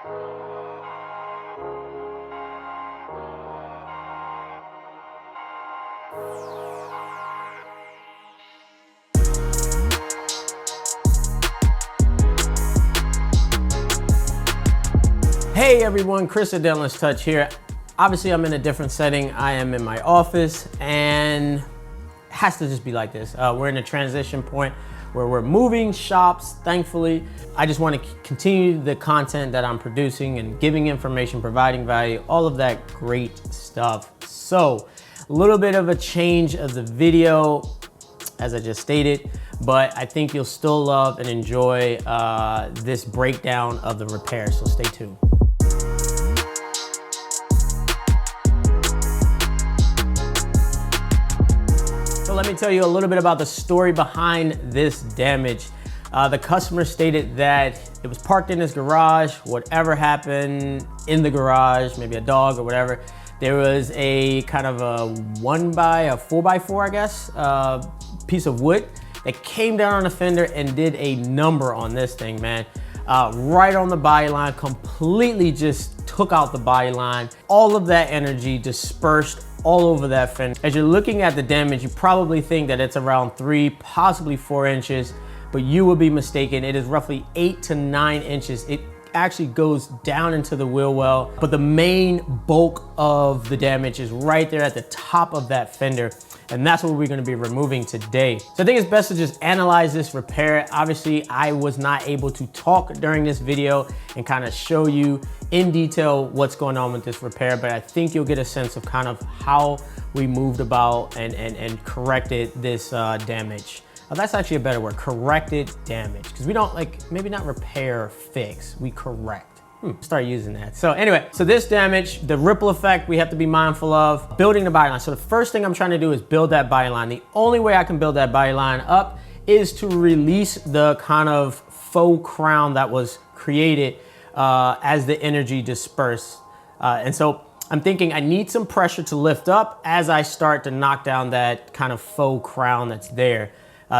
Hey everyone, Chris at Dentless Touch here. Obviously I'm in a different setting. I am in my office and it has to just be like this. We're in a transition point where we're moving shops, thankfully. I just want to continue the content that I'm producing and giving information, providing value, all of that great stuff. So a little bit of a change of the video, as I just stated, but I think you'll still love and enjoy this breakdown of the repair, so stay tuned. So let me tell you a little bit about the story behind this damage. The customer stated that it was parked in his garage. Whatever happened in the garage, maybe a dog or whatever, there was a kind of a 4x4, I guess, piece of wood that came down on the fender and did a number on this thing, man. Right on the body line, completely just took out the body line. All of that energy dispersed all over that fender. As you're looking at the damage, you probably think that it's around 3, possibly 4 inches, but you will be mistaken. It is roughly 8 to 9 inches. It actually goes down into the wheel well, but the main bulk of the damage is right there at the top of that fender. And that's what we're gonna be removing today. So I think it's best to just analyze this repair. Obviously, I was not able to talk during this video and kind of show you in detail what's going on with this repair, but I think you'll get a sense of kind of how we moved about and corrected this damage. Oh, that's actually a better word, corrected damage. Because we don't maybe not repair or fix, we correct. Start using that. So anyway, so this damage, the ripple effect we have to be mindful of, building the body line. So the first thing I'm trying to do is build that body line. The only way I can build that body line up is to release the kind of faux crown that was created as the energy dispersed. And so I'm thinking I need some pressure to lift up as I start to knock down that kind of faux crown that's there.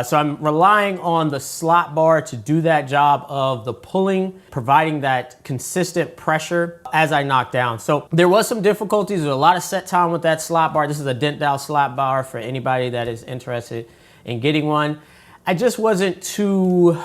So I'm relying on the slot bar to do that job of the pulling, providing that consistent pressure as I knock down. So there was some difficulties. There's a lot of set time with that slot bar. This is a Dent slot bar for anybody that is interested in getting one. I just wasn't too,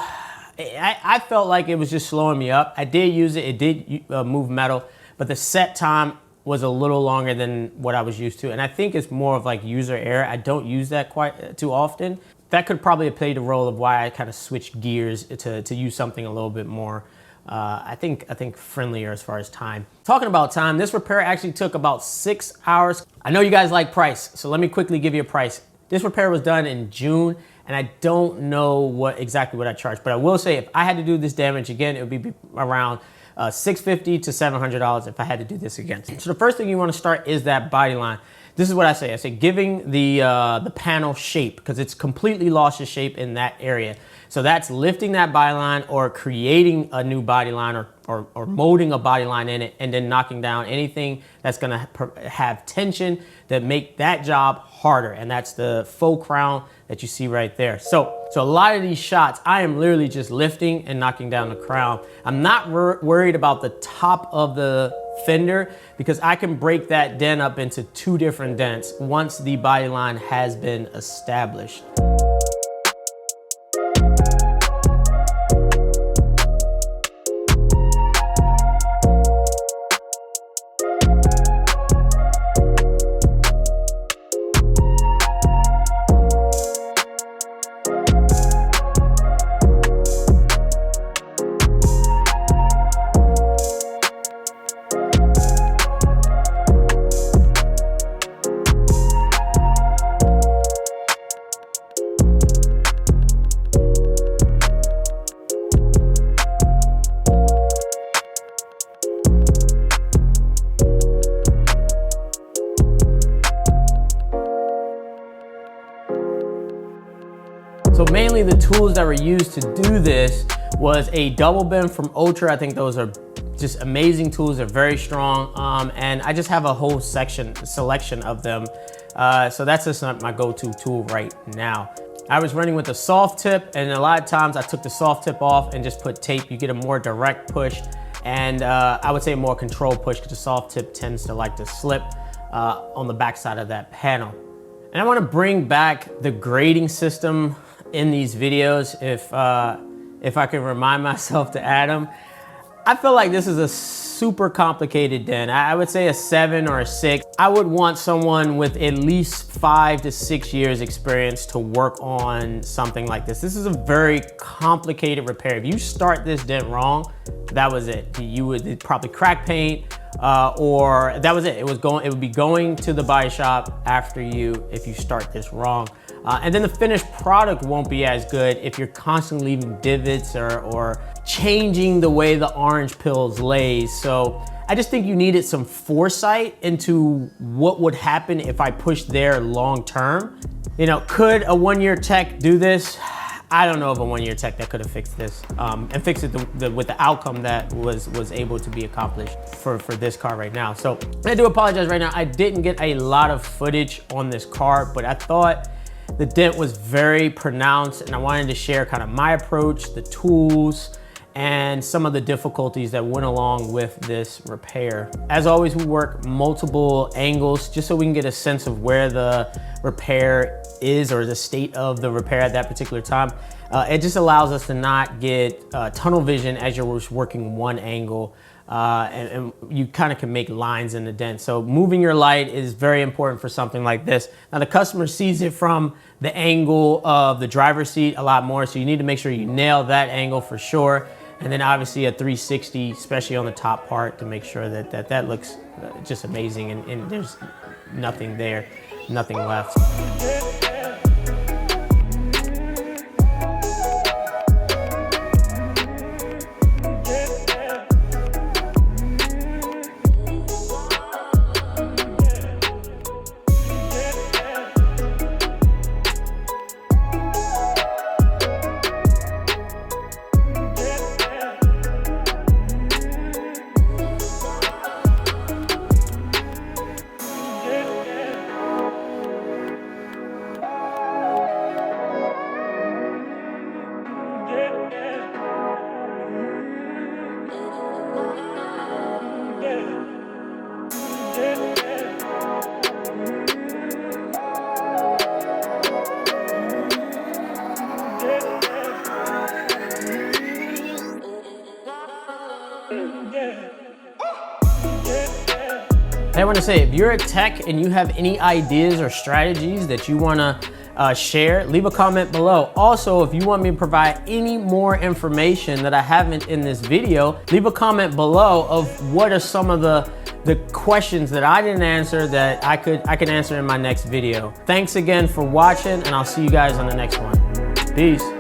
I felt like it was just slowing me up. I did use it. It did move metal, but the set time was a little longer than what I was used to. And I think it's more of like user error. I don't use that quite too often. That could probably have played a role of why I kind of switched gears to use something a little bit more, I think friendlier as far as time. Talking about time, this repair actually took about 6 hours. I know you guys like price, so let me quickly give you a price. This repair was done in June, and I don't know exactly what I charged, but I will say if I had to do this damage again, it would be around $650 to $700 if I had to do this again. So the first thing you want to start is that body line. This is what I say. I say giving the panel shape, because it's completely lost its shape in that area. So that's lifting that body line or creating a new body line or molding a body line in it and then knocking down anything that's gonna have tension that make that job harder. And that's the faux crown that you see right there. So a lot of these shots, I am literally just lifting and knocking down the crown. I'm not worried about the top of the fender because I can break that dent up into 2 different dents once the body line has been established. So mainly the tools that were used to do this was a double bend from Ultra. I think those are just amazing tools. They're very strong. And I just have a whole selection of them. So that's just not my go-to tool right now. I was running with a soft tip, and a lot of times I took the soft tip off and just put tape. You get a more direct push and I would say a more controlled push because the soft tip tends to like to slip on the back side of that panel. And I want to bring back the grading system in these videos if I can remind myself to add them. I feel like this is a super complicated dent. I would say a 7 or a 6. I would want someone with at least 5 to 6 years experience to work on something like this. This is a very complicated repair. If you start this dent wrong, that was it. You would probably crack paint, or that was it. It would be going to the body shop after you if you start this wrong. And then the finished product won't be as good if you're constantly leaving divots or changing the way the orange pills lays. So I just think you needed some foresight into what would happen if I pushed there long term. You know, could a 1-year tech do this? I don't know of a 1-year tech that could have fixed this and fixed it with the outcome that was able to be accomplished for this car right now. So I do apologize right now. I didn't get a lot of footage on this car, but I thought the dent was very pronounced and I wanted to share kind of my approach, the tools, and some of the difficulties that went along with this repair. As always, we work multiple angles just so we can get a sense of where the repair is or the state of the repair at that particular time. It just allows us to not get tunnel vision as you're working one angle. And you kind of can make lines in the dent. So moving your light is very important for something like this. Now the customer sees it from the angle of the driver's seat a lot more, so you need to make sure you nail that angle for sure. And then obviously a 360, especially on the top part, to make sure that looks just amazing and there's nothing there, nothing left. I want to say, if you're a tech and you have any ideas or strategies that you want to share, leave a comment below. Also, if you want me to provide any more information that I haven't in this video, leave a comment below of what are some of the questions that I didn't answer that I can answer in my next video. Thanks again for watching, and I'll see you guys on the next one. Peace.